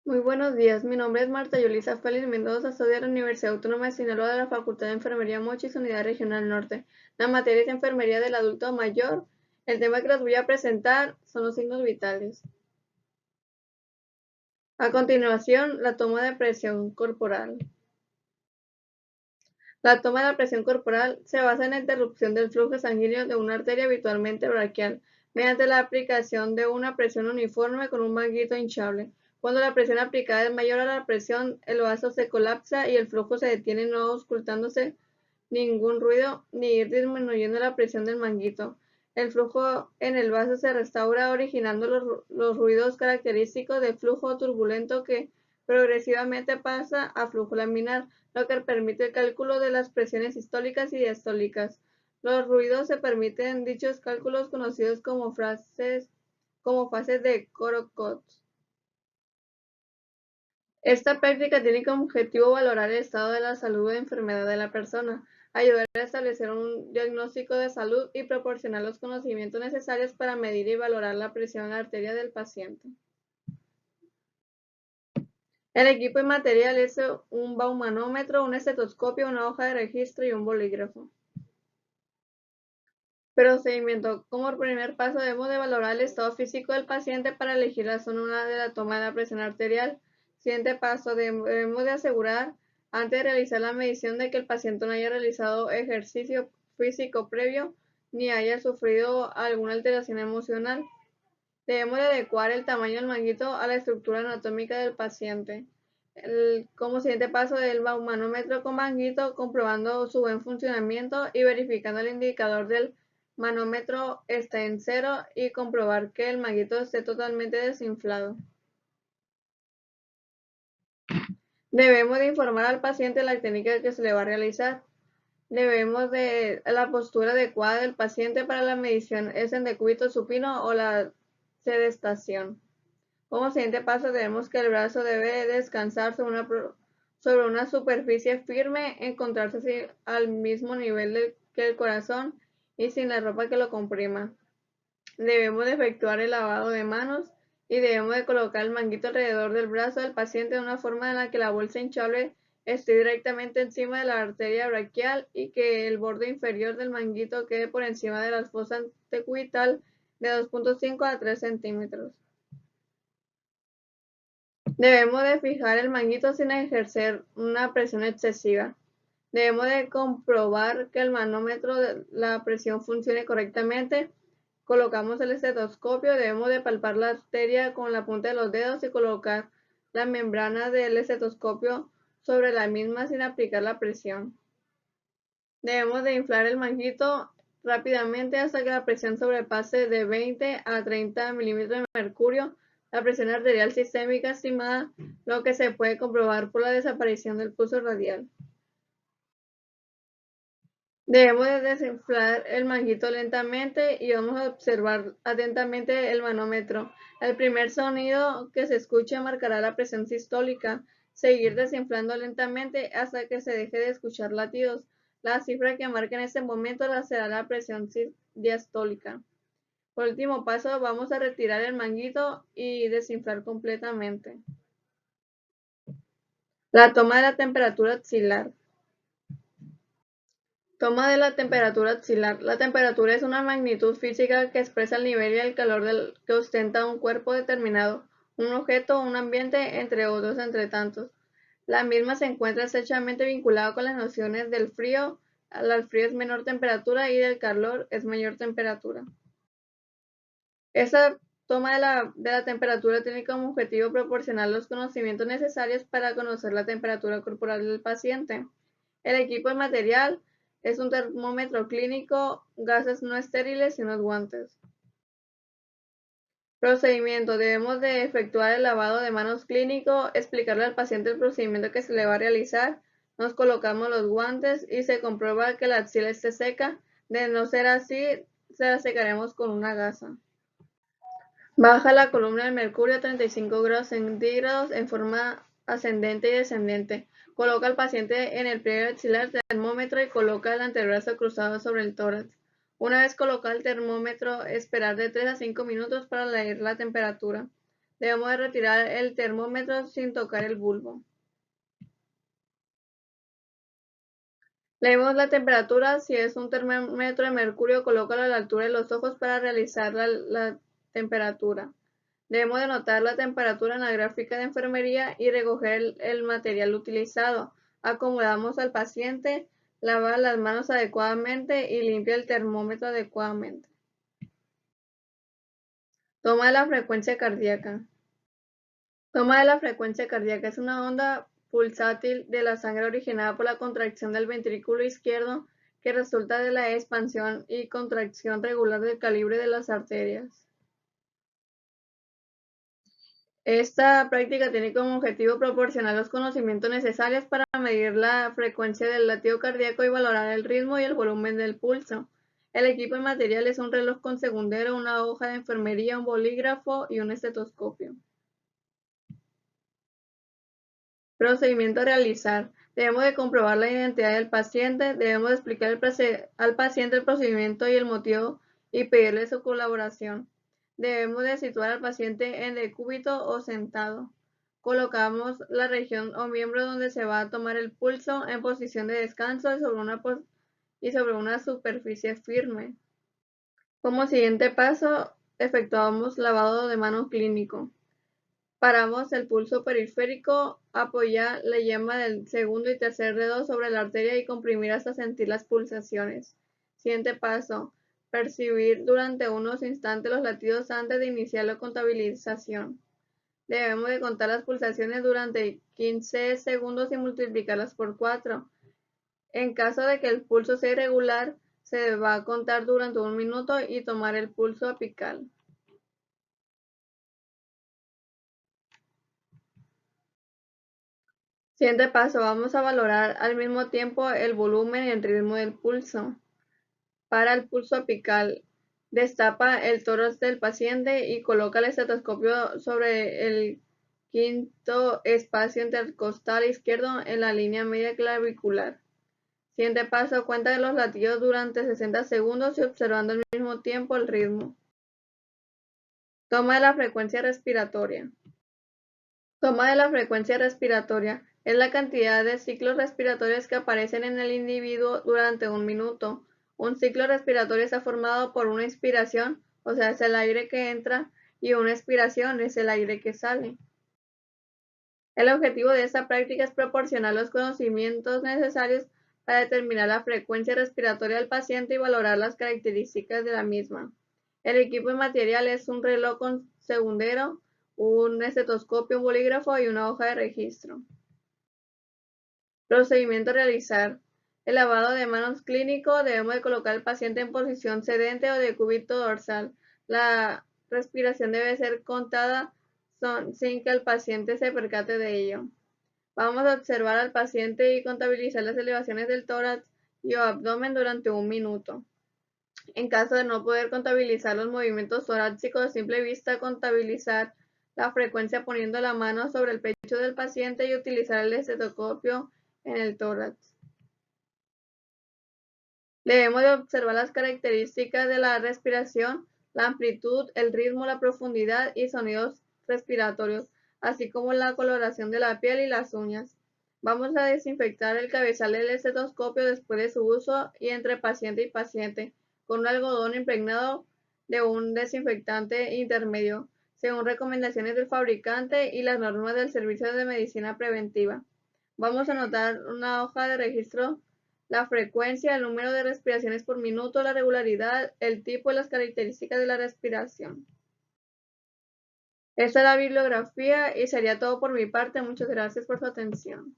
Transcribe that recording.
Muy buenos días, mi nombre es Marta Yulisa Félix Mendoza, soy de la Universidad Autónoma de Sinaloa de la Facultad de Enfermería Mochis, Unidad Regional Norte. La materia es Enfermería del Adulto Mayor. El tema que les voy a presentar son los signos vitales. A continuación, la toma de presión corporal. La toma de la presión corporal se basa en la interrupción del flujo sanguíneo de una arteria habitualmente braquial, mediante la aplicación de una presión uniforme con un manguito hinchable. Cuando la presión aplicada es mayor a la presión, el vaso se colapsa y el flujo se detiene, no auscultándose ningún ruido ni ir disminuyendo la presión del manguito. El flujo en el vaso se restaura, originando los ruidos característicos del flujo turbulento que progresivamente pasa a flujo laminar, lo que permite el cálculo de las presiones sistólicas y diastólicas. Los ruidos se permiten dichos cálculos conocidos como fases de Korokot. Esta práctica tiene como objetivo valorar el estado de la salud o enfermedad de la persona, ayudar a establecer un diagnóstico de salud y proporcionar los conocimientos necesarios para medir y valorar la presión arterial del paciente. El equipo y material es un baumanómetro, un estetoscopio, una hoja de registro y un bolígrafo. Procedimiento. Como primer paso debemos de valorar el estado físico del paciente para elegir la zona de la toma de la presión arterial. Siguiente paso. Debemos de asegurar antes de realizar la medición de que el paciente no haya realizado ejercicio físico previo ni haya sufrido alguna alteración emocional. Debemos de adecuar el tamaño del manguito a la estructura anatómica del paciente. Como siguiente paso del manómetro con manguito, comprobando su buen funcionamiento y verificando el indicador del manómetro está en cero y comprobar que el manguito esté totalmente desinflado. Debemos de informar al paciente la técnica que se le va a realizar. Debemos de la postura adecuada del paciente para la medición es en decúbito supino o la sedestación. Como siguiente paso tenemos que el brazo debe descansar sobre una superficie firme, encontrarse al mismo nivel que el corazón y sin la ropa que lo comprima. Debemos de efectuar el lavado de manos y debemos de colocar el manguito alrededor del brazo del paciente de una forma en la que la bolsa hinchable esté directamente encima de la arteria braquial y que el borde inferior del manguito quede por encima de la fosa antecubital de 2.5 a 3 centímetros. Debemos de fijar el manguito sin ejercer una presión excesiva. Debemos de comprobar que el manómetro de la presión funcione correctamente. Colocamos el estetoscopio, debemos de palpar la arteria con la punta de los dedos y colocar la membrana del estetoscopio sobre la misma sin aplicar la presión. Debemos de inflar el manguito rápidamente hasta que la presión sobrepase de 20 a 30 milímetros de mercurio la presión arterial sistémica estimada, lo que se puede comprobar por la desaparición del pulso radial. Debemos de desinflar el manguito lentamente y vamos a observar atentamente el manómetro. El primer sonido que se escuche marcará la presión sistólica. Seguir desinflando lentamente hasta que se deje de escuchar latidos. La cifra que marque en este momento será la presión diastólica. Por último paso, vamos a retirar el manguito y desinflar completamente. La toma de la temperatura axilar. Toma de la temperatura axilar. La temperatura es una magnitud física que expresa el nivel y el calor que ostenta un cuerpo determinado, un objeto, un ambiente, entre otros entre tantos. La misma se encuentra estrechamente vinculada con las nociones del frío. Al frío es menor temperatura y del calor es mayor temperatura. Esta toma de la temperatura tiene como objetivo proporcionar los conocimientos necesarios para conocer la temperatura corporal del paciente. El equipo y material es un termómetro clínico, gases no estériles y unos guantes. Procedimiento. Debemos de efectuar el lavado de manos clínico, explicarle al paciente el procedimiento que se le va a realizar, nos colocamos los guantes y se comprueba que la axila esté seca. De no ser así, se la secaremos con una gasa. Baja la columna del mercurio a 35 grados centígrados en forma ascendente y descendente. Coloca al paciente en el pliegue axilar del termómetro y coloca el antebrazo cruzado sobre el tórax. Una vez colocado el termómetro, esperar de 3 a 5 minutos para leer la temperatura. Debemos de retirar el termómetro sin tocar el bulbo. Leemos la temperatura. Si es un termómetro de mercurio, colócalo a la altura de los ojos para realizar la temperatura. Debemos de notar la temperatura en la gráfica de enfermería y recoger el material utilizado. Acomodamos al paciente, lava las manos adecuadamente y limpia el termómetro adecuadamente. Toma de la frecuencia cardíaca. Toma de la frecuencia cardíaca es una onda pulsátil de la sangre originada por la contracción del ventrículo izquierdo que resulta de la expansión y contracción regular del calibre de las arterias. Esta práctica tiene como objetivo proporcionar los conocimientos necesarios para medir la frecuencia del latido cardíaco y valorar el ritmo y el volumen del pulso. El equipo en material es un reloj con segundero, una hoja de enfermería, un bolígrafo y un estetoscopio. Procedimiento a realizar. Debemos de comprobar la identidad del paciente, debemos de explicar al paciente el procedimiento y el motivo y pedirle su colaboración. Debemos de situar al paciente en decúbito o sentado. Colocamos la región o miembro donde se va a tomar el pulso en posición de descanso y sobre una superficie firme. Como siguiente paso, efectuamos lavado de mano clínico. Paramos el pulso periférico, apoya la yema del segundo y tercer dedo sobre la arteria y comprimir hasta sentir las pulsaciones. Siguiente paso, percibir durante unos instantes los latidos antes de iniciar la contabilización. Debemos de contar las pulsaciones durante 15 segundos y multiplicarlas por 4. En caso de que el pulso sea irregular, se va a contar durante 1 minuto y tomar el pulso apical. Siguiente paso, vamos a valorar al mismo tiempo el volumen y el ritmo del pulso. Para el pulso apical, destapa el tórax del paciente y coloca el estetoscopio sobre el quinto espacio intercostal izquierdo en la línea media clavicular. Siguiente paso, cuenta los latidos durante 60 segundos y observando al mismo tiempo el ritmo. Toma de la frecuencia respiratoria. Toma de la frecuencia respiratoria es la cantidad de ciclos respiratorios que aparecen en el individuo durante 1 minuto. Un ciclo respiratorio está formado por una inspiración, o sea, es el aire que entra, y una expiración, es el aire que sale. El objetivo de esta práctica es proporcionar los conocimientos necesarios para determinar la frecuencia respiratoria del paciente y valorar las características de la misma. El equipo en material es un reloj con segundero, un estetoscopio, un bolígrafo y una hoja de registro. Procedimiento a realizar. El lavado de manos clínico. Debemos de colocar al paciente en posición sedente o de cúbito dorsal. La respiración debe ser contada sin que el paciente se percate de ello. Vamos a observar al paciente y contabilizar las elevaciones del tórax y o abdomen durante 1 minuto. En caso de no poder contabilizar los movimientos torácicos a simple vista, contabilizar la frecuencia poniendo la mano sobre el pecho del paciente y utilizar el estetoscopio en el tórax. Debemos de observar las características de la respiración, la amplitud, el ritmo, la profundidad y sonidos respiratorios, así como la coloración de la piel y las uñas. Vamos a desinfectar el cabezal del estetoscopio después de su uso y entre paciente y paciente con un algodón impregnado de un desinfectante intermedio, según recomendaciones del fabricante y las normas del Servicio de Medicina Preventiva. Vamos a anotar una hoja de registro la frecuencia, el número de respiraciones por minuto, la regularidad, el tipo y las características de la respiración. Esta es la bibliografía y sería todo por mi parte. Muchas gracias por su atención.